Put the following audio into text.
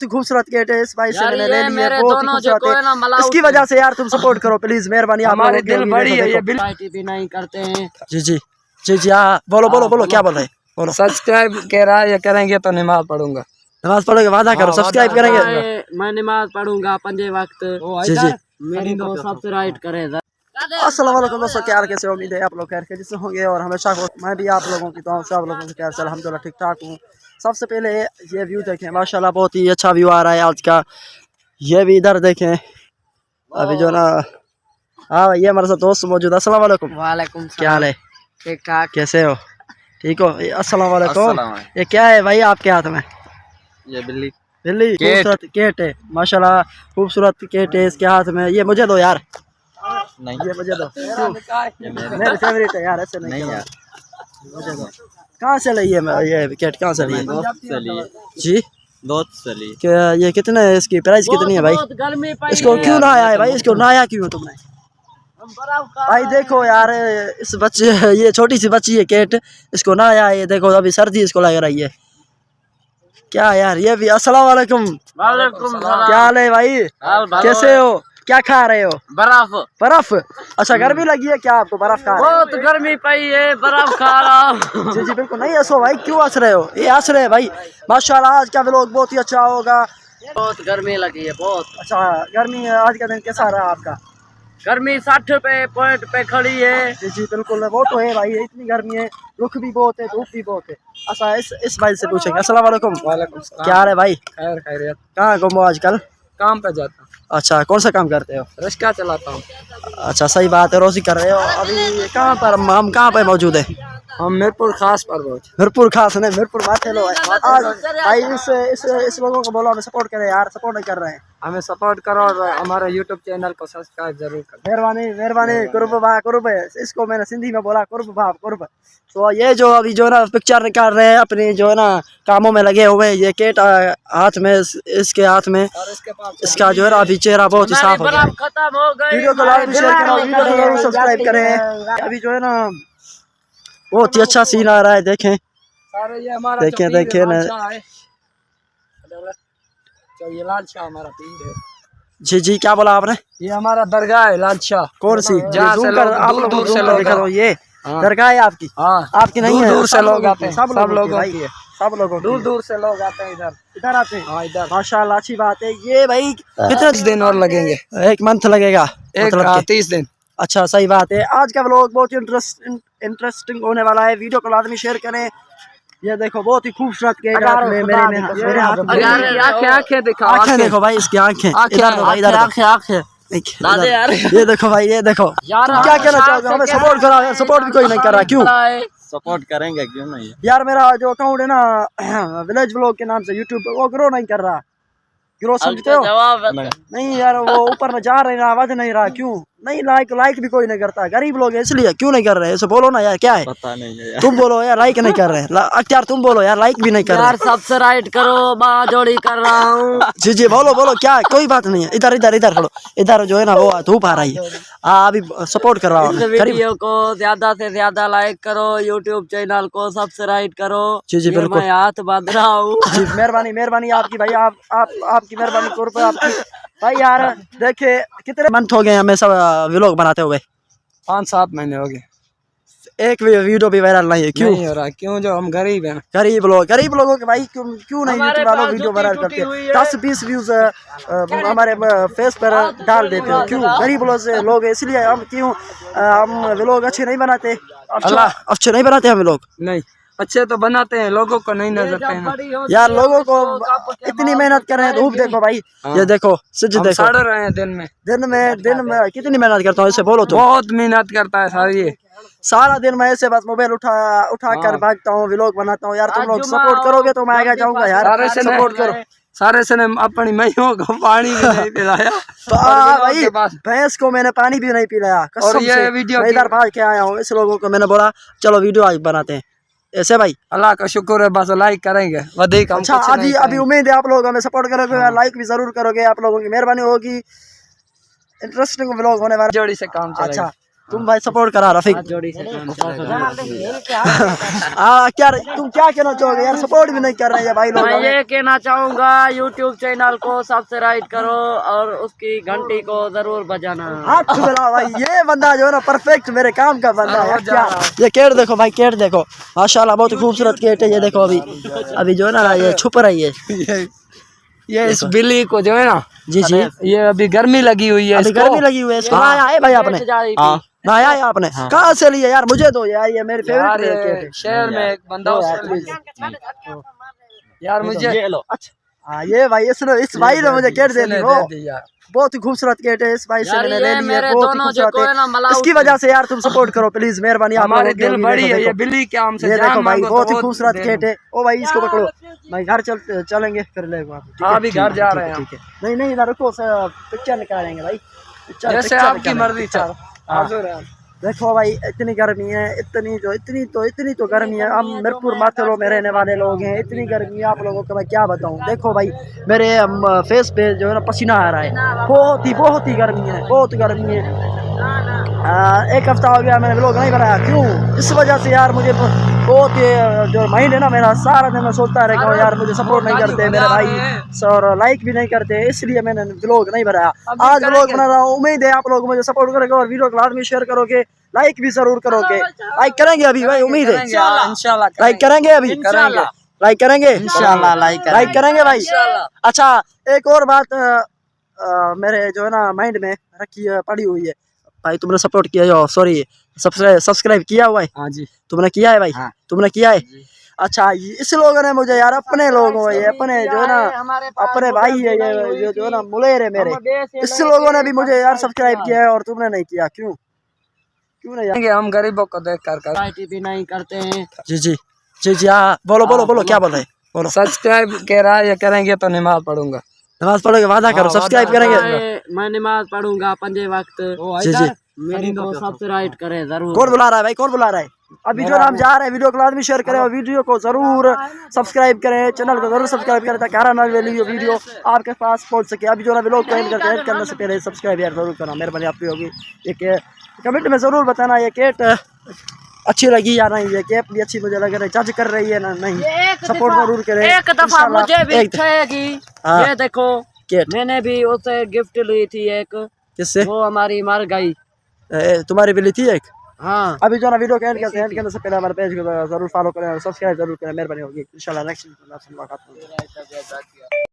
खूबसूरत गेट है, इस भाई से मैंने ले ली है, बहुत ही खूबसूरत है। इसकी वजह से यार तुम सपोर्ट करो प्लीज, मेहरबानी। हमारे दिल बड़ी है, ये भी नहीं करते हैं। जी जी जी जी हाँ, बोलो बोलो बोलो, क्या बोल रहे हैं, बोलो। सब्सक्राइब कह रहा है, ये करेंगे तो नमाज पढ़ूंगा। नमाज पढ़ोगे, वादा करो सब्सक्राइब करेंगे। मैं नमाज पढ़ूंगा 5 वक्त। जी जी मेरी तो सब्सक्राइब करे। अस्सलाम वालेकुम दोस्तों, क्या हाल, कैसे हो? उम्मीद है आप लोग खैर के जिससे होंगे और हमेशा मैं भी आप लोगों की तो सब लोगों के खैर से अल्हम्दुलिल्लाह ठीक ठाक हूँ। सबसे पहले ये व्यू देखें, माशाल्लाह बहुत ही अच्छा व्यू आ रहा है आज का। ये भी इधर देखें, अभी जो ना, हाँ ये हमारे साथ दोस्त मौजूद है। अस्सलाम वालेकुम। वालेकुम, क्या हाल है? ठीक ठाक। कैसे हो? ठीक हो? अस्सलाम वालेकुम। ये क्या है भाई आपके हाथ में? ये बिल्ली बिल्ली, खूबसूरत केट है माशाल्लाह, खूबसूरत केट है इसके हाथ में। ये मुझे दो यार। नहीं, ये मुझे दो, मेरे फेवरेट है यार, ऐसे नहीं यार, मुझे दो। कहाँ से ली है ये विकेट, कहाँ से ली है? दोस्त से लिए जी, दोस्त से लिए। क्या ये कितने है, इसकी प्राइस कितनी है भाई? इसको क्यों नहाया है भाई, इसको नहाया क्यों तुमने भाई? देखो यार इस बच्चे, ये छोटी सी बच्ची है केट, इसको नहाया है, ये देखो अभी सर्दी इसको लग रही है। क्या यार ये भी। अस्सलाम वालेकुम। क्या हाल है भाई, कैसे हो? क्या खा रहे हो? बर्फ। बर्फ? अच्छा गर्मी लगी है क्या आपको? बर्फ खा रहे हो? बहुत गर्मी पई है, बर्फ खा रहा हूँ। जी जी बिल्कुल, नहीं हंसो भाई, क्यों हंस रहे हो? ये हंस रहे हैं भाई। माशाल्लाह आज का व्लॉग बहुत ही अच्छा होगा। बहुत गर्मी लगी है, बहुत। अच्छा गर्मी है, आज का दिन कैसा रहा आपका? गर्मी 60 पॉइंट पे खड़ी है। जी जी बिल्कुल, वो तो है भाई, इतनी गर्मी है, रुख भी बहुत है, धूप भी बहुत है। अच्छा इस भाई से पूछेंगे। अस्सलाम वालेकुम। क्या हाल है भाई? खैर खैरियत। कहाँ घूम हो आजकल? काम पे जाता हूँ। अच्छा कौन सा काम करते हो? रिक्शा चलाता हूँ। अच्छा सही बात है, रोजी कर रहे हो। अभी कहाँ पर हम कहाँ पे मौजूद है? हम मीरपुर खास पर पहुँचे। मीरपुर खास नहीं, मीरपुर माथे लो है। आज भाई इस लोगों को बोलो हमें सपोर्ट करें यार, सपोर्ट नहीं कर रहे हैं। हमें सपोर्ट करो और हमारे यूट्यूब चैनल को सब्सक्राइब जरूर करो। मेहरबानी मेहरबानी। कुर्ब भा कुर्ब, इसको मैंने सिंधी में बोला, कुर्ब भा कुर्ब। तो ये जो अभी जो है ना पिक्चर निकाल रहे हैं अपनी, जो है ना कामों में लगे हुए हैं। ये केट हाथ में, इसके हाथ में, इसका जो है ना अभी चेहरा बहुत ही साफ हो गया है। खत्म हो गई। वीडियो को लाइक शेयर करो, वीडियो को जरूर सब्सक्राइब करें। अभी जो है ना बहुत ही अच्छा सीन आ रहा है, देखें देखें देखें ना। ये लाल शाह हमारा पीर है। जी जी क्या बोला आपने? ये हमारा दरगाह है लाल शाह। कौन सी? जहाँ से लोग दूर से लोग दिखा दो, ये दरगाह है आपकी? हाँ, आपकी नहीं है, दूर से लोग आते हैं, सब लोगों की है, सब लोगों दूर दूर से लोग आते हैं इधर आते हैं। हाँ इधर। माशाल्लाह अच्छी बात है। ये भाई कितने 30 दिन और लगेंगे? 1 मंथ लगेगा मतलब 30 दिन। अच्छा सही बात है। आज का व्लॉग बहुत ही इंटरेस्टिंग होने वाला है, वीडियो को लाजमी शेयर करें। ये देखो बहुत ही खूबसूरत केक मेरे हाथ में। आंखें दिखा, आंखें देखो भाई, इसकी आंखें इधर आंखें यार। ये देखो भाई, ये देखो क्या कहना चाहोगे? हमें सपोर्ट करा यार, सपोर्ट भी कोई नहीं कर रहा, क्यों? सपोर्ट करेंगे क्यों नहीं यार मेरा जो अकाउंट है ना विलेज व्लॉग के नाम से यूट्यूब पे, वो ग्रो नहीं कर रहा। ग्रो समझते हो? नहीं यार, वो ऊपर में जा रहे हैं, आवाज नहीं रहा, क्यों नहीं? लाइक भी कोई नहीं करता, गरीब लोग है इसलिए। क्यों नहीं कर रहे? ऐसे बोलो ना यार, क्या है? पता नहीं है यार। तुम बोलो यार, लाइक नहीं कर रहे। अख्तियार तुम बोलो यार, लाइक भी नहीं कर यार रहे। सब्सक्राइब करो, बाँ जोड़ी कर रहा हूँ। जी जी बोलो बोलो, क्या है? कोई बात नहीं है। इधर इधर इधर खड़ो, इधर जो है ना वो धूप आ रही है। हाँ अभी सपोर्ट कर रहा हूँ। वीडियो को ज्यादा से ज्यादा लाइक करो, यूट्यूब चैनल को सब्सक्राइब करो। जी जी बिल्कुल, मैं हाथ बांध रहा हूँ। जी मेहरबानी मेहरबानी आपकी भाई, आपकी मेहरबानी आपकी भाई। यार देखे कितने मंथ हो गए हमें सब व्लॉग बनाते हुए? 5-7 महीने हो गए, एक वीडियो भी वायरल नहीं है, क्यों? नहीं हो रहा, क्यों? जो हम गरीब हैं। गरीब लोगों के भाई क्यों नहीं यूट्यूब वालों वीडियो वायरल करते? 10-20 व्यूज हमारे फेस पर डाल देते हो, क्यों? गरीब लोग इसलिए हम क्यों हम व्लॉग अच्छे नहीं बनाते? अच्छे नहीं बनाते हम लोग? नहीं अच्छे तो बनाते हैं, लोगों को नहीं नजर पड़ना यार। लोगों को इतनी मेहनत कर रहे हैं, धूप देखो भाई। ये देखो सिज देखो, सड़ रहे हैं दिन में कितनी मेहनत करता हूँ, इसे बोलो तो। बहुत मेहनत करता है सारी, सारा दिन मैं ऐसे बस मोबाइल उठा कर भागता हूँ, व्लॉग बनाता हूँ। यार तुम लोग सपोर्ट करोगे तो मैं आगे जाऊंगा यार, सपोर्ट करो। सारे से अपनी महियों को पानी भी नहीं पिलाया। तो भाई भैंस को मैंने पानी भी नहीं पिलाया कसम से। मैं इधर भाग के आया हूँ, इस लोगों को मैंने बोला चलो वीडियो आज बनाते हैं ऐसे भाई। अल्लाह का शुक्र है, बस लाइक करेंगे। अच्छा अभी उम्मीद है आप लोग हमें सपोर्ट करोगे, लाइक भी जरूर करोगे, आप लोगों की मेहरबानी होगी। इंटरेस्टिंग व्लॉग होने वाला, जोड़ी से काम चलेगा। अच्छा तुम भाई सपोर्ट करा रफीक। जोड़ी से काम चलेगा। क्या तुम क्या कहना चाहोगे यार, सपोर्ट भी नहीं कर रहे हैं भाई लोग। मैं ये कहना चाहूँगा यूट्यूब चैनल को सब्सक्राइब करो और उसकी घंटी को जरूर बजाना। हाथ मिलाओ भाई, ये बंदा जो है ना परफेक्ट मेरे काम का बंदा है। क्या ये केट देखो भाई, केट देखो माशाल्लाह बहुत ही खूबसूरत केट है। ये देखो अभी जो है ना ये छुप रही है। ये इस बिल्ली को जो है ना, जी जी, ये अभी गर्मी लगी हुई है, अभी गर्मी लगी हुई है। इसको नहाया है भाई आपने? नहाया है आपने? कहाँ से लिए यार, मुझे दो यार, ये मेरे यार फेवरेट ये है। शहर में एक बंदा यार मुझे अच्छा हाँ ये भाई इस भाई ने मुझे केट दे दी। वो यार बहुत ही खूबसूरत केट है, इस भाई से मैंने ले ली है। मेरे बहुत ही दोनों जो खूबसूरत है ना है, मलाउ इसकी वजह से यार तुम सपोर्ट करो प्लीज, मेहरबानी। आप हमारे लोगों की दिल होगी। बड़ी है, देखो, ये बिल्ली के आम से ये जान देखो भाई मांगो तो बहुत ही वो खूबसूरत दे केट दो। है। ओ भाई इसको पकड़ो, भाई घर चलेंगे फिर ले हाँ अभी घर जा रहे हैं। ठीक है, नहीं नहीं इधर रुको, पिक्चर निकालेंगे भाई। जैसे आपकी मर्जी सर, हाजिर है। देखो भाई इतनी गर्मी है, इतनी तो गर्मी है। हम मिरपुर माथेरो में रहने वाले लोग हैं, इतनी गर्मी है आप लोगों को मैं क्या बताऊं। देखो भाई मेरे फेस पे जो है ना पसीना आ रहा है, बहुत ही गर्मी है, बहुत गर्मी है। एक हफ्ता हो गया मैंने व्लॉग नहीं बनाया, क्यों? इस वजह से यार मुझे बहुत जो माइंड है ना मेरा, सारा दिन मैं सोचता रहता हूँ यार मुझे सपोर्ट नहीं करते मेरे भाई और लाइक भी नहीं करते, इसलिए मैंने व्लॉग नहीं बनाया। आज व्लॉग बना रहा हूँ, उम्मीद है आप लोग मुझे सपोर्ट करोगे और वीडियो को लाजमी शेयर करोगे, लाइक भी जरूर करोगे। लाइक करेंगे अभी भाई, उम्मीद है इंशाल्लाह लाइक करेंगे, अभी लाइक करेंगे इंशाल्लाह लाइक करेंगे भाई। अच्छा एक और बात मेरे जो है ना माइंड में रखी पड़ी हुई है भाई, तुमने सपोर्ट किया जो सॉरी सब्सक्राइब किया हुआ है? हाँ जी तुमने किया है भाई? हाँ। तुमने किया है? अच्छा इस लोगों ने मुझे यार, अपने लोग हो ये, अपने जो है ना अपने भाई है ये जो है ना मुलेर है मेरे, इस लोगों ने भी मुझे यार सब्सक्राइब किया है और तुमने नहीं किया, क्यों नहीं यार? हम गरीबों को देख कर भी नहीं करते हैं। जी जी जी जी हाँ बोलो क्या बोल रहे बोलो। सब्सक्राइब कह रहा है, ये करेंगे तो नमाज पढ़ूंगा। नमाज पढ़ोगे, वादा करो सब्सक्राइब करेंगे। मैं नमाज पढ़ूंगा 5 वक्त। जी जी मेरी को सब्सक्राइब करें जरूर। कौन बुला रहा है भाई, कौन बुला रहा है? अभी जो हम जा रहे हैं, वीडियो को लाजमी शेयर करें और वीडियो को जरूर सब्सक्राइब करें, चैनल को जरूर सब्सक्राइब करें ताकि हर आने वाली वीडियो आपके पास पहुंच सके। अभी जो ना व्लॉग को एंड करने से पहले सब्सक्राइब यार जरूर करना, मेहरबानी आपकी होगी। ये कमेंट में जरूर बताना ये केट अच्छी लगी या नहीं, ये कैप भी अच्छी मुझे लग रही है, जज कर रही है ना नहीं, सपोर्ट जरूर करें। एक दफा मुझे भी छेगी। ये देखो केट मैंने भी उसे गिफ्ट ली थी एक, किससे? वो हमारी मर गई। तुम्हारी भी ली थी एक? हाँ अभी जो ना वीडियो को एंड करने से पहले हमारे पेज को जरूर फॉलो करें और सब्सक्राइब जरूर करें, मेहरबानी होगी। इंशाल्लाह नेक्स्ट मुलाकात होगी।